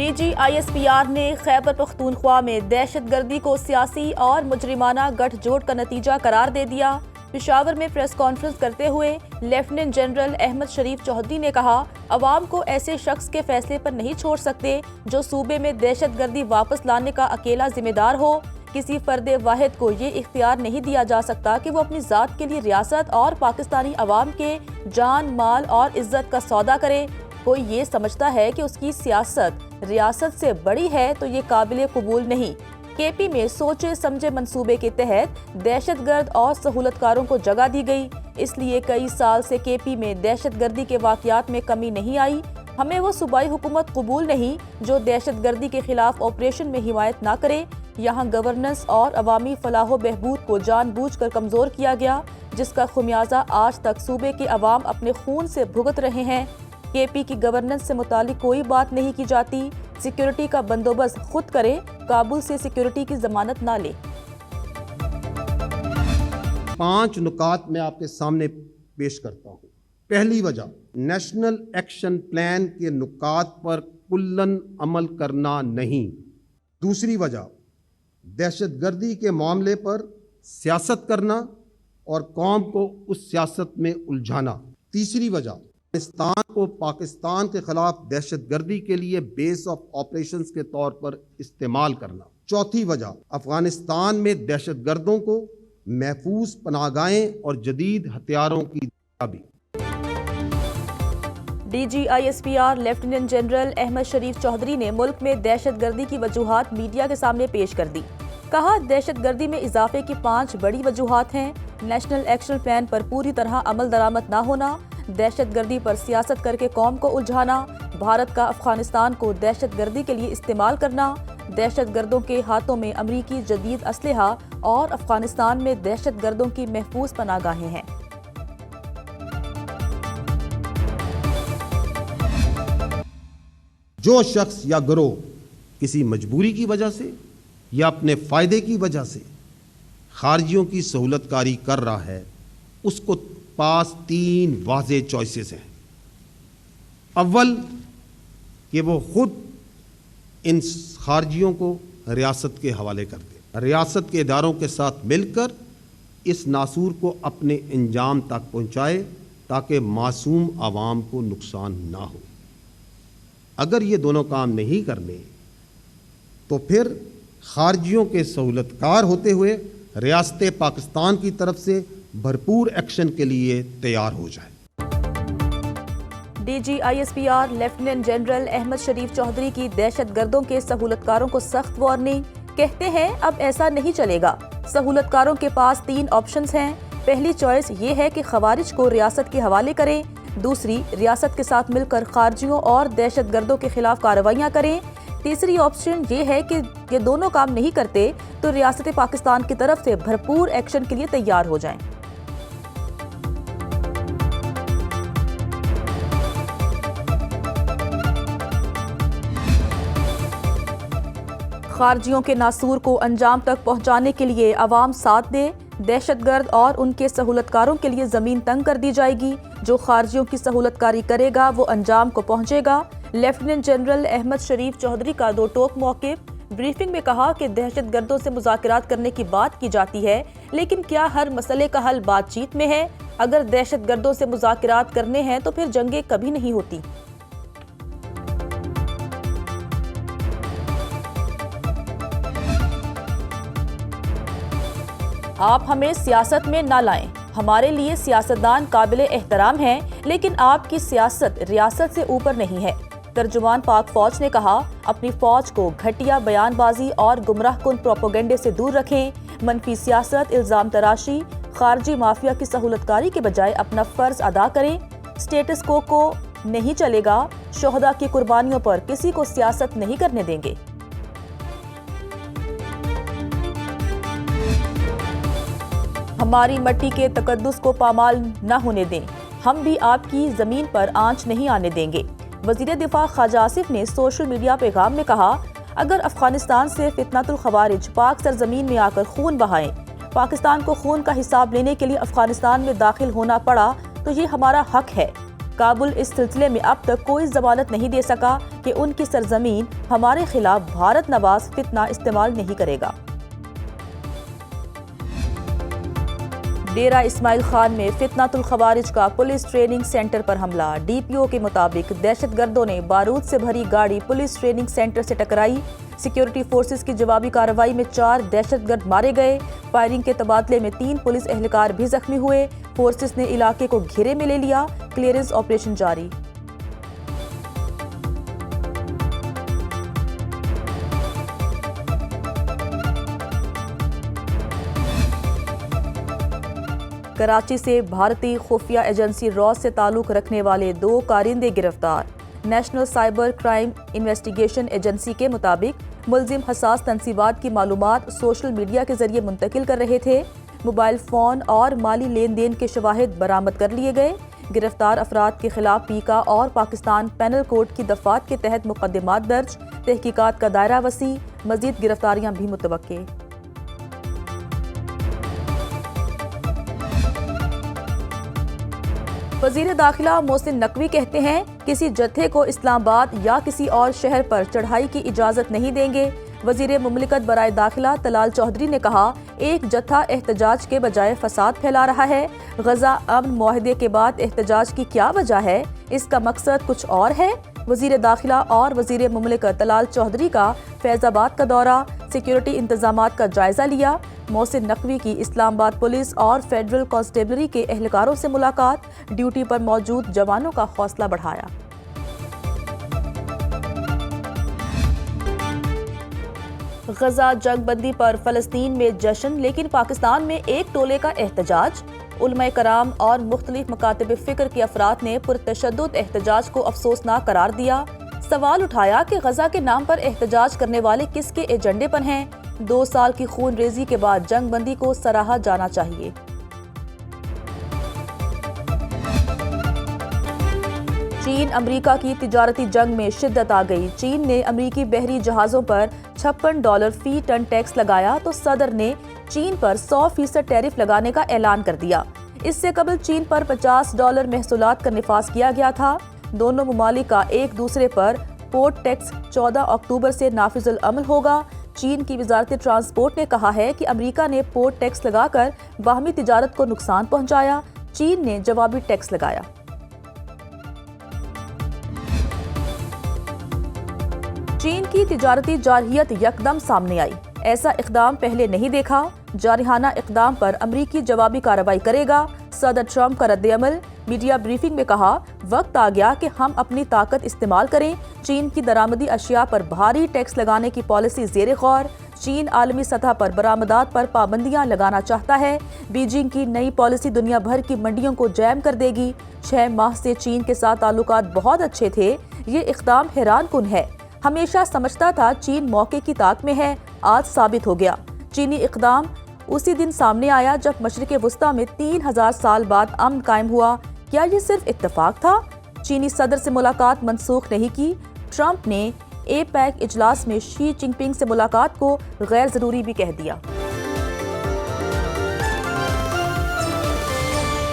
DGISPR نے خیبر پختونخوا میں دہشت گردی کو سیاسی اور مجرمانہ گٹھ جوڑ کا نتیجہ قرار دے دیا۔ پشاور میں پریس کانفرنس کرتے ہوئے لیفٹیننٹ جنرل احمد شریف چودھری نے کہا، عوام کو ایسے شخص کے فیصلے پر نہیں چھوڑ سکتے جو صوبے میں دہشت گردی واپس لانے کا اکیلا ذمہ دار ہو۔ کسی فرد واحد کو یہ اختیار نہیں دیا جا سکتا کہ وہ اپنی ذات کے لیے ریاست اور پاکستانی عوام کے جان، مال اور عزت کا سودا کرے۔ کوئی یہ سمجھتا ہے کہ اس کی سیاست ریاست سے بڑی ہے تو یہ قابل قبول نہیں۔ کے پی میں سوچے سمجھے منصوبے کے تحت دہشت گرد اور سہولت کاروں کو جگہ دی گئی، اس لیے کئی سال سے کے پی میں دہشت گردی کے واقعات میں کمی نہیں آئی۔ ہمیں وہ صوبائی حکومت قبول نہیں جو دہشت گردی کے خلاف آپریشن میں حمایت نہ کرے۔ یہاں گورننس اور عوامی فلاح و بہبود کو جان بوجھ کر کمزور کیا گیا، جس کا خمیازہ آج تک صوبے کے عوام اپنے خون سے بھگت رہے ہیں۔ کے پی کی گورننس سے متعلق کوئی بات نہیں کی جاتی، سیکیورٹی کا بندوبست خود کرے، کابل سے سیکیورٹی کی ضمانت نہ لے۔ 5 نکات میں آپ کے سامنے پیش کرتا ہوں۔ پہلی وجہ، نیشنل ایکشن پلان کے نکات پر کلن عمل کرنا نہیں۔ دوسری وجہ، دہشت گردی کے معاملے پر سیاست کرنا اور قوم کو اس سیاست میں الجھانا۔ تیسری وجہ، افغانستان کو پاکستان کے خلاف دہشت گردی کے لیے بیس آف آپریشنز کے طور پر استعمال کرنا۔ چوتھی وجہ، افغانستان میں دہشت گردوں کو محفوظ پناہ گاہیں اور جدید ہتھیاروں کی دستیابی۔ DGISPR لیفٹیننٹ جنرل احمد شریف چودھری نے ملک میں دہشت گردی کی وجوہات میڈیا کے سامنے پیش کر دی۔ کہا، دہشت گردی میں اضافے کی 5 بڑی وجوہات ہیں۔ نیشنل ایکشن پلان پر پوری طرح عمل درآمد نہ ہونا، دہشت گردی پر سیاست کر کے قوم کو الجھانا، بھارت کا افغانستان کو دہشت گردی کے لیے استعمال کرنا، دہشت گردوں کے ہاتھوں میں امریکی جدید اسلحہ اور افغانستان میں دہشت گردوں کی محفوظ پناہ گاہیں ہیں۔ جو شخص یا گروہ کسی مجبوری کی وجہ سے یا اپنے فائدے کی وجہ سے خارجیوں کی سہولت کاری کر رہا ہے، اس کو پاس 3 واضح چوائسز ہیں۔ اول، کہ وہ خود ان خارجیوں کو ریاست کے حوالے کر دے، ریاست کے اداروں کے ساتھ مل کر اس ناسور کو اپنے انجام تک پہنچائے تاکہ معصوم عوام کو نقصان نہ ہو۔ اگر یہ دونوں کام نہیں کرنے تو پھر خارجیوں کے سہولت کار ہوتے ہوئے ریاست پاکستان کی طرف سے بھرپور ایکشن کے لیے تیار ہو جائے۔ DGISPR لیفٹیننٹ جنرل احمد شریف چودھری کی دہشت گردوں کے سہولت کاروں کو سخت وارننگ، کہتے ہیں اب ایسا نہیں چلے گا۔ سہولت کاروں کے پاس 3 آپشنز ہیں۔ پہلی چوائس یہ ہے کہ خوارج کو ریاست کے حوالے کریں، دوسری، ریاست کے ساتھ مل کر خارجیوں اور دہشت گردوں کے خلاف کارروائیاں کریں، تیسری آپشن یہ ہے کہ یہ دونوں کام نہیں کرتے تو ریاست پاکستان کی طرف سے بھرپور ایکشن کے لیے تیار ہو جائیں۔ خارجیوں کے ناسور کو انجام تک پہنچانے کے لیے عوام ساتھ دے، دہشت گرد اور ان کے سہولت کاروں کے لیے زمین تنگ کر دی جائے گی۔ جو خارجیوں کی سہولت کاری کرے گا وہ انجام کو پہنچے گا۔ لیفٹیننٹ جنرل احمد شریف چودھری کا 2 ٹوک موقف۔ بریفنگ میں کہا کہ دہشت گردوں سے مذاکرات کرنے کی بات کی جاتی ہے، لیکن کیا ہر مسئلے کا حل بات چیت میں ہے؟ اگر دہشت گردوں سے مذاکرات کرنے ہیں تو پھر جنگیں کبھی نہیں ہوتی۔ آپ ہمیں سیاست میں نہ لائیں، ہمارے لیے سیاستدان قابل احترام ہیں، لیکن آپ کی سیاست ریاست سے اوپر نہیں ہے۔ ترجمان پاک فوج نے کہا، اپنی فوج کو گھٹیا بیان بازی اور گمراہ کن پروپیگنڈے سے دور رکھیں، منفی سیاست، الزام تراشی، خارجی مافیا کی سہولت کاری کے بجائے اپنا فرض ادا کریں۔ سٹیٹس کو نہیں چلے گا، شہداء کی قربانیوں پر کسی کو سیاست نہیں کرنے دیں گے۔ ہماری مٹی کے تقدس کو پامال نہ ہونے دیں، ہم بھی آپ کی زمین پر آنچ نہیں آنے دیں گے۔ وزیر دفاع خواجہ آصف نے سوشل میڈیا پیغام میں کہا، اگر افغانستان سے فتنۃ الخوارج پاک سرزمین میں آ کر خون بہائیں، پاکستان کو خون کا حساب لینے کے لیے افغانستان میں داخل ہونا پڑا تو یہ ہمارا حق ہے۔ کابل اس سلسلے میں اب تک کوئی ضمانت نہیں دے سکا کہ ان کی سرزمین ہمارے خلاف بھارت نواز فتنہ استعمال نہیں کرے گا۔ ڈیرہ اسماعیل خان میں فتنۃ الخوارج کا پولیس ٹریننگ سینٹر پر حملہ۔ ڈی پی او کے مطابق دہشت گردوں نے بارود سے بھری گاڑی پولیس ٹریننگ سینٹر سے ٹکرائی۔ سیکیورٹی فورسز کی جوابی کارروائی میں 4 دہشت گرد مارے گئے۔ فائرنگ کے تبادلے میں 3 پولیس اہلکار بھی زخمی ہوئے۔ فورسز نے علاقے کو گھیرے میں لے لیا۔ کلیئرنس آپریشن جاری۔ کراچی سے بھارتی خفیہ ایجنسی راس سے تعلق رکھنے والے 2 کارندے گرفتار۔ National cyber crime investigation agency کے مطابق ملزم حساس تنصیبات کی معلومات سوشل میڈیا کے ذریعے منتقل کر رہے تھے۔ موبائل فون اور مالی لین دین کے شواہد برآمد کر لیے گئے۔ گرفتار افراد کے خلاف پیکا اور پاکستان پینل کوڈ کی دفعات کے تحت مقدمات درج۔ تحقیقات کا دائرہ وسیع، مزید گرفتاریاں بھی متوقع۔ وزیر داخلہ محسن نقوی کہتے ہیں کسی جتھے کو اسلام آباد یا کسی اور شہر پر چڑھائی کی اجازت نہیں دیں گے۔ وزیر مملکت برائے داخلہ طلال چودھری نے کہا ایک جتھا احتجاج کے بجائے فساد پھیلا رہا ہے۔ غزہ امن معاہدے کے بعد احتجاج کی کیا وجہ ہے؟ اس کا مقصد کچھ اور ہے۔ وزیر داخلہ اور وزیر مملکت طلال چودھری کا فیض آباد کا دورہ، سیکیورٹی انتظامات کا جائزہ لیا۔ محسن نقوی کی اسلام آباد پولیس اور فیڈرل کانسٹیبلری کے اہلکاروں سے ملاقات، ڈیوٹی پر موجود جوانوں کا حوصلہ بڑھایا۔ غزہ جنگ بندی پر فلسطین میں جشن، لیکن پاکستان میں ایک ٹولے کا احتجاج۔ علماء کرام اور مختلف مکاتب فکر کے افراد نے پرتشدد احتجاج کو افسوسناک قرار دیا۔ سوال اٹھایا کہ غزہ کے نام پر احتجاج کرنے والے کس کے ایجنڈے پر ہیں؟ 2 سال کی خون ریزی کے بعد جنگ بندی کو سراہا جانا چاہیے۔ چین امریکہ کی تجارتی جنگ میں شدت آ گئی۔ چین نے امریکی بحری جہازوں پر $56 فی ٹن ٹیکس لگایا تو صدر نے چین پر 100% ٹیرف لگانے کا اعلان کر دیا۔ اس سے قبل چین پر $50 محصولات کا نفاذ کیا گیا تھا۔ دونوں ممالک کا ایک دوسرے پر پورٹ ٹیکس 14 اکتوبر سے نافذ العمل ہوگا۔ چین کی وزارت ٹرانسپورٹ نے کہا ہے کہ امریکہ نے پورٹ ٹیکس لگا کر باہمی تجارت کو نقصان پہنچایا۔ چین نے جوابی ٹیکس لگایا۔ چین کی تجارتی جارحیت یکدم سامنے آئی۔ ایسا اقدام پہلے نہیں دیکھا۔ جارحانہ اقدام پر امریکی جوابی کارروائی کرے گا۔ صدر ٹرمپ کا رد عمل۔ میڈیا بریفنگ میں کہا وقت آ گیا کہ ہم اپنی طاقت استعمال کریں۔ چین کی درآمدی اشیاء پر بھاری ٹیکس لگانے کی پالیسی زیر غور۔ چین عالمی سطح پر برآمدات پر پابندیاں لگانا چاہتا ہے۔ بیجنگ کی نئی پالیسی دنیا بھر کی منڈیوں کو جیم کر دے گی۔ 6 ماہ سے چین کے ساتھ تعلقات بہت اچھے تھے۔ یہ اقدام حیران کن ہے۔ ہمیشہ سمجھتا تھا چین موقع کی طاق میں ہے، آج ثابت ہو گیا۔ چینی اقدام اسی دن سامنے آیا جب مشرق وسطیٰ میں 3000 سال بعد امن قائم ہوا۔ کیا یہ صرف اتفاق تھا؟ چینی صدر سے ملاقات منسوخ نہیں کی۔ ٹرمپ نے اے پیک اجلاس میں شی جن پنگ سے ملاقات کو غیر ضروری بھی کہہ دیا۔